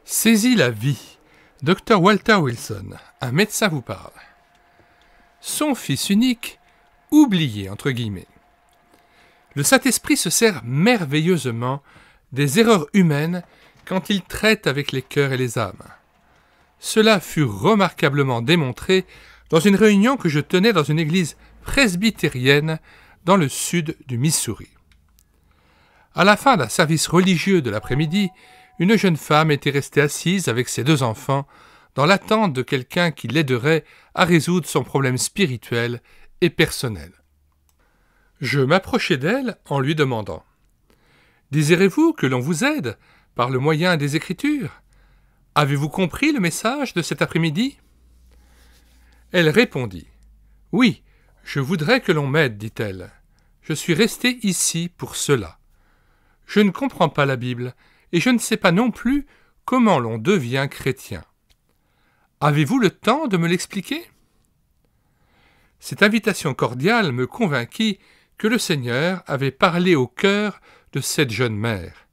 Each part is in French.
Saisis la vie. Dr Walter Wilson, un médecin vous parle. Son fils unique, oublié entre guillemets. Le Saint-Esprit se sert merveilleusement des erreurs humaines quand il traite avec les cœurs et les âmes. Cela fut remarquablement démontré dans une réunion que je tenais dans une église presbytérienne dans le sud du Missouri. À la fin d'un service religieux de l'après-midi, une jeune femme était restée assise avec ses 2 enfants dans l'attente de quelqu'un qui l'aiderait à résoudre son problème spirituel et personnel. Je m'approchai d'elle en lui demandant « Désirez-vous que l'on vous aide par le moyen des Écritures? Avez-vous compris le message de cet après-midi » Elle répondit « Oui, je voudrais que l'on m'aide, dit-elle. Je suis restée ici pour cela. Je ne comprends pas la Bible et je ne sais pas non plus comment l'on devient chrétien. Avez-vous le temps de me l'expliquer » Cette invitation cordiale me convainquit que le Seigneur avait parlé au cœur de cette jeune mère.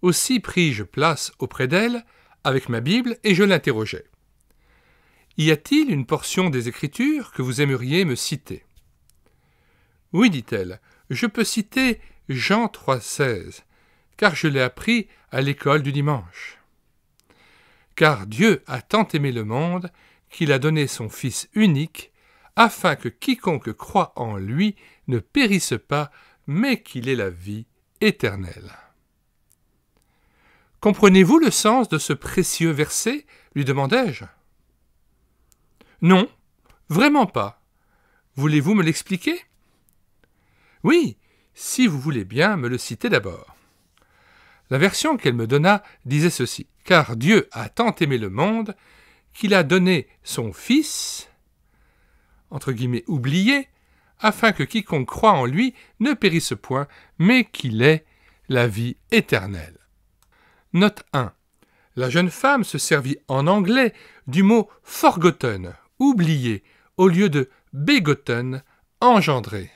Aussi pris-je place auprès d'elle avec ma Bible et je l'interrogeai. « Y a-t-il une portion des Écritures que vous aimeriez me citer ?»« Oui, dit-elle, je peux citer Jean 3,16, car je l'ai appris à l'école du dimanche. Car Dieu a tant aimé le monde qu'il a donné son Fils unique, afin que quiconque croit en lui ne périsse pas, mais qu'il ait la vie éternelle. » « Comprenez-vous le sens de ce précieux verset ?» lui demandai-je. « Non, vraiment pas. Voulez-vous me l'expliquer ?»« Oui, si vous voulez bien me le citer d'abord. » La version qu'elle me donna disait ceci. « Car Dieu a tant aimé le monde qu'il a donné son Fils, entre guillemets oublié, afin que quiconque croit en lui ne périsse point, mais qu'il ait la vie éternelle. » Note 1. La jeune femme se servit en anglais du mot « forgotten », oublié, au lieu de « begotten », engendré.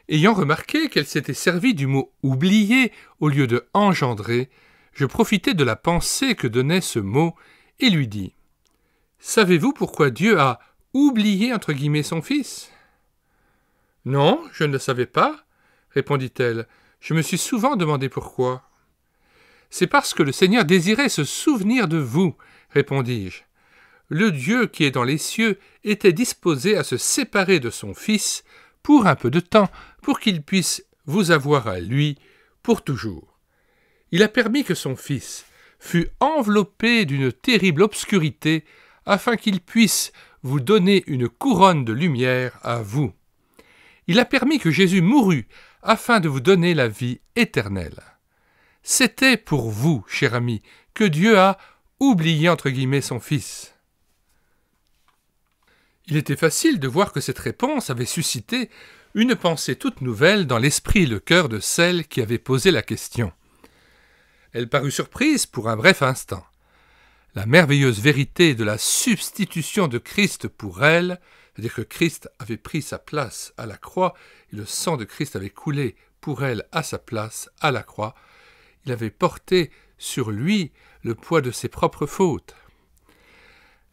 Ayant remarqué qu'elle s'était servie du mot « oublié » au lieu de « engendré », je profitai de la pensée que donnait ce mot et lui dis « Savez-vous pourquoi Dieu a « oublié » entre guillemets son Fils ?»« Non, je ne le savais pas, » répondit-elle. « Je me suis souvent demandé pourquoi. »« C'est parce que le Seigneur désirait se souvenir de vous, » répondis-je. Le Dieu qui est dans les cieux était disposé à se séparer de son Fils pour un peu de temps, pour qu'il puisse vous avoir à lui pour toujours. Il a permis que son Fils fût enveloppé d'une terrible obscurité afin qu'il puisse vous donner une couronne de lumière à vous. Il a permis que Jésus mourût afin de vous donner la vie éternelle. C'était pour vous, cher ami, que Dieu a oublié entre guillemets son Fils. Il était facile de voir que cette réponse avait suscité une pensée toute nouvelle dans l'esprit et le cœur de celle qui avait posé la question. Elle parut surprise pour un bref instant. La merveilleuse vérité de la substitution de Christ pour elle, c'est-à-dire que Christ avait pris sa place à la croix et le sang de Christ avait coulé pour elle à sa place à la croix, il avait porté sur lui le poids de ses propres fautes.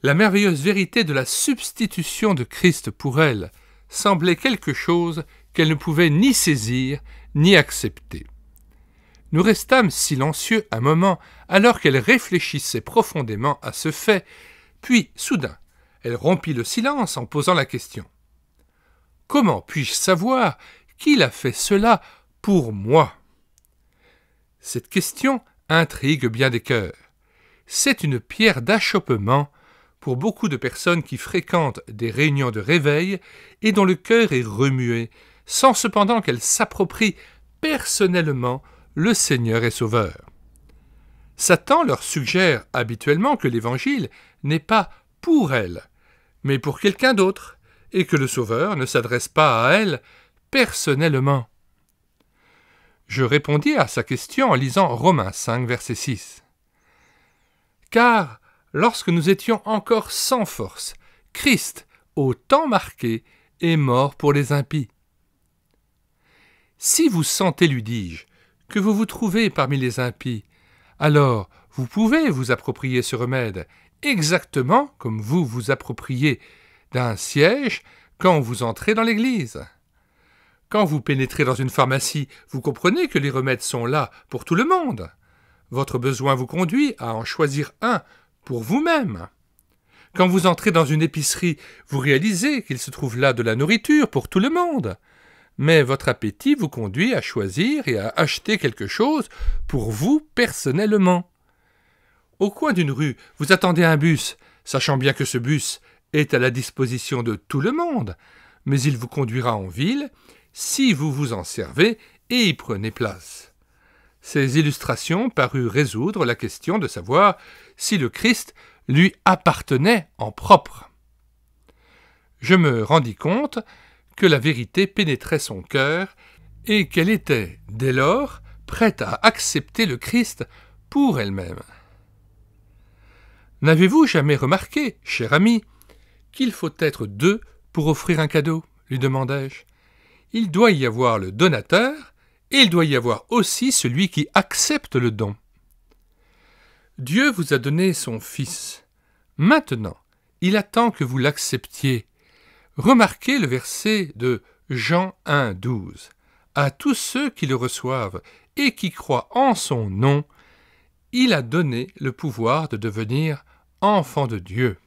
La merveilleuse vérité de la substitution de Christ pour elle semblait quelque chose qu'elle ne pouvait ni saisir ni accepter. Nous restâmes silencieux un moment alors qu'elle réfléchissait profondément à ce fait, puis, soudain, elle rompit le silence en posant la question. « Comment puis-je savoir qu'il a fait cela pour moi ?» Cette question intrigue bien des cœurs. C'est une pierre d'achoppement pour beaucoup de personnes qui fréquentent des réunions de réveil et dont le cœur est remué, sans cependant qu'elles s'approprient personnellement le Seigneur et Sauveur. Satan leur suggère habituellement que l'Évangile n'est pas pour elles, mais pour quelqu'un d'autre, et que le Sauveur ne s'adresse pas à elles personnellement. Je répondis à sa question en lisant Romains 5, verset 6. « Car, lorsque nous étions encore sans force, Christ, au temps marqué, est mort pour les impies. Si vous sentez, lui dis-je, que vous vous trouvez parmi les impies, alors vous pouvez vous approprier ce remède, exactement comme vous vous appropriez d'un siège quand vous entrez dans l'église. Quand vous pénétrez dans une pharmacie, vous comprenez que les remèdes sont là pour tout le monde. Votre besoin vous conduit à en choisir un pour vous-même. Quand vous entrez dans une épicerie, vous réalisez qu'il se trouve là de la nourriture pour tout le monde. Mais votre appétit vous conduit à choisir et à acheter quelque chose pour vous personnellement. Au coin d'une rue, vous attendez un bus, sachant bien que ce bus est à la disposition de tout le monde, mais il vous conduira en ville si vous vous en servez et y prenez place. Ces illustrations parurent résoudre la question de savoir si le Christ lui appartenait en propre. Je me rendis compte que la vérité pénétrait son cœur et qu'elle était, dès lors, prête à accepter le Christ pour elle-même. N'avez-vous jamais remarqué, cher ami, qu'il faut être deux pour offrir un cadeau, lui demandai-je. Il doit y avoir le donateur et il doit y avoir aussi celui qui accepte le don. Dieu vous a donné son Fils. Maintenant, il attend que vous l'acceptiez. Remarquez le verset de Jean 1,12. À tous ceux qui le reçoivent et qui croient en son nom, il a donné le pouvoir de devenir enfants de Dieu.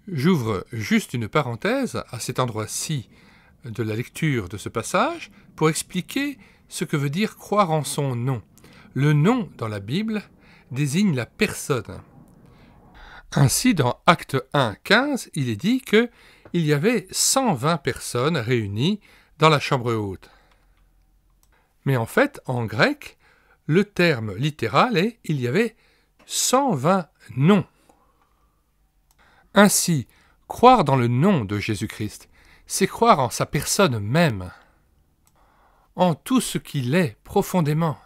J'ouvre juste une parenthèse à cet endroit-ci de la lecture de ce passage pour expliquer ce que veut dire croire en son nom. Le nom dans la Bible désigne la personne. Ainsi, dans Actes 1,15, il est dit qu'il y avait 120 personnes réunies dans la chambre haute. Mais en fait, en grec, le terme littéral est « il y avait 120 noms ». Ainsi, croire dans le nom de Jésus-Christ, c'est croire en sa personne même, en tout ce qu'il est profondément,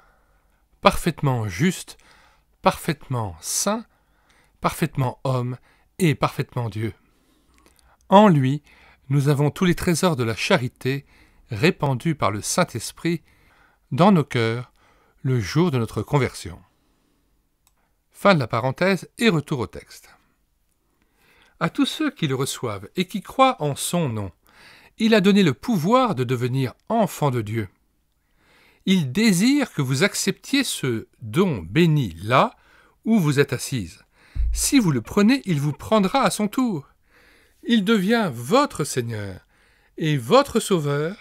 parfaitement juste, parfaitement saint, parfaitement homme et parfaitement Dieu. En lui, nous avons tous les trésors de la charité répandus par le Saint-Esprit dans nos cœurs le jour de notre conversion. Fin de la parenthèse et retour au texte. À tous ceux qui le reçoivent et qui croient en son nom, il a donné le pouvoir de devenir enfants de Dieu. Il désire que vous acceptiez ce don béni là où vous êtes assise. Si vous le prenez, il vous prendra à son tour. Il devient votre Seigneur et votre Sauveur,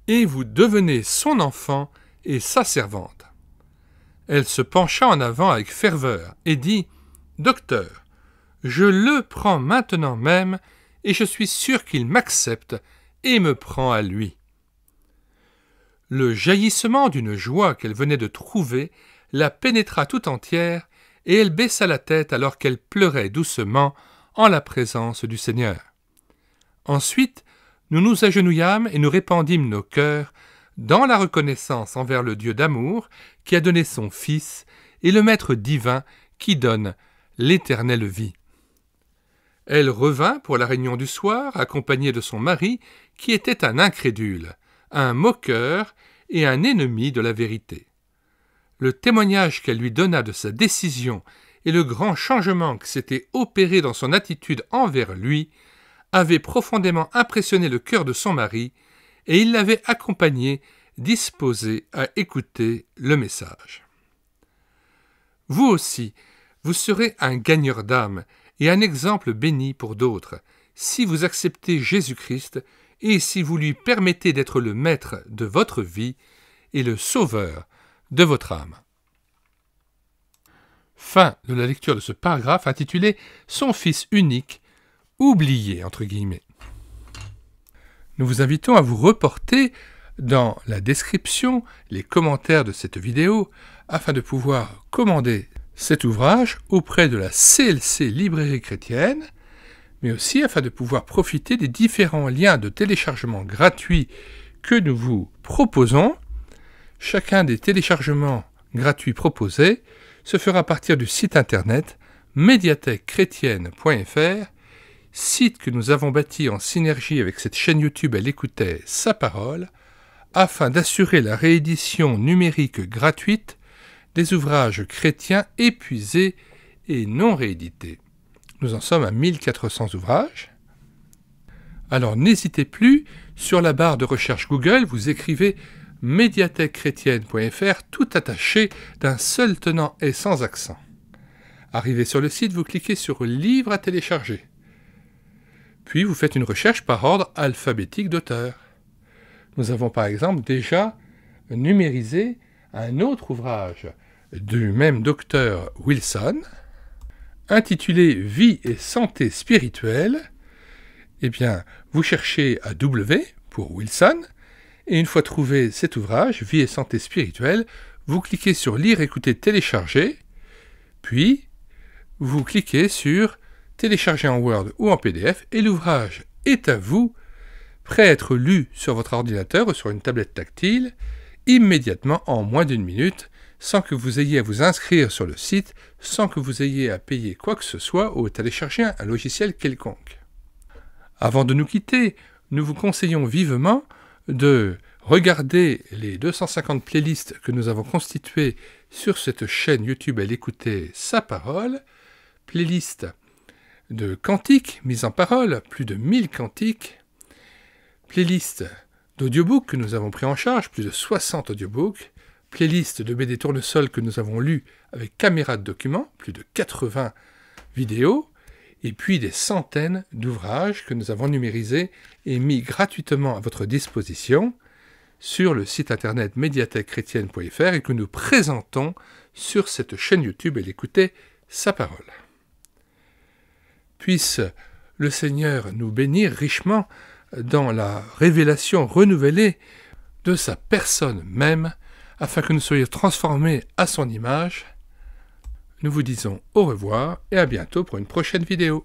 et vous devenez son enfant et sa servante. Elle se pencha en avant avec ferveur et dit « Docteur, je le prends maintenant même, et je suis sûr qu'il m'accepte et me prend à lui. » Le jaillissement d'une joie qu'elle venait de trouver la pénétra tout entière, et elle baissa la tête alors qu'elle pleurait doucement en la présence du Seigneur. Ensuite, nous nous agenouillâmes et nous répandîmes nos cœurs dans la reconnaissance envers le Dieu d'amour qui a donné son Fils et le Maître divin qui donne l'éternelle vie. Elle revint pour la réunion du soir, accompagnée de son mari, qui était un incrédule, un moqueur et un ennemi de la vérité. Le témoignage qu'elle lui donna de sa décision et le grand changement qui s'était opéré dans son attitude envers lui avait profondément impressionné le cœur de son mari, et il l'avait accompagné, disposé à écouter le message. Vous aussi, vous serez un gagneur d'âme et un exemple béni pour d'autres, si vous acceptez Jésus-Christ et si vous lui permettez d'être le maître de votre vie et le sauveur de votre âme. Fin de la lecture de ce paragraphe intitulé « Son Fils unique, oublié » entre guillemets. Nous vous invitons à vous reporter dans la description les commentaires de cette vidéo afin de pouvoir commander cet ouvrage auprès de la CLC Librairie Chrétienne, mais aussi afin de pouvoir profiter des différents liens de téléchargement gratuits que nous vous proposons. Chacun des téléchargements gratuits proposés se fera à partir du site internet médiathèquechrétienne.fr, site que nous avons bâti en synergie avec cette chaîne YouTube Elle écoutait sa parole, afin d'assurer la réédition numérique gratuite des ouvrages chrétiens épuisés et non réédités. Nous en sommes à 1400 ouvrages. Alors n'hésitez plus, sur la barre de recherche Google, vous écrivez médiathèquechrétienne.fr tout attaché d'un seul tenant et sans accent. Arrivé sur le site, vous cliquez sur Livres à télécharger. Puis vous faites une recherche par ordre alphabétique d'auteur. Nous avons par exemple déjà numérisé un autre ouvrage du même docteur Wilson, intitulé Vie et santé spirituelle. Eh bien, vous cherchez à W pour Wilson, et une fois trouvé cet ouvrage, Vie et santé spirituelle, vous cliquez sur Lire, écouter, télécharger, puis vous cliquez sur Télécharger en Word ou en PDF, et l'ouvrage est à vous, prêt à être lu sur votre ordinateur ou sur une tablette tactile, immédiatement en moins d'1 minute, sans que vous ayez à vous inscrire sur le site, sans que vous ayez à payer quoi que ce soit ou à télécharger un logiciel quelconque. Avant de nous quitter, nous vous conseillons vivement de regarder les 250 playlists que nous avons constituées sur cette chaîne YouTube à l'écouter Sa Parole, playlist de cantiques mises en parole, plus de 1000 cantiques, playlist d'audiobooks que nous avons pris en charge, plus de 60 audiobooks, playlist de BD Tournesol que nous avons lus avec caméra de document, plus de 80 vidéos, et puis des centaines d'ouvrages que nous avons numérisés et mis gratuitement à votre disposition sur le site internet médiathèquechrétienne.fr et que nous présentons sur cette chaîne YouTube et l'écouter Sa Parole. Puisse le Seigneur nous bénir richement dans la révélation renouvelée de sa personne même, afin que nous soyons transformés à son image. Nous vous disons au revoir et à bientôt pour une prochaine vidéo.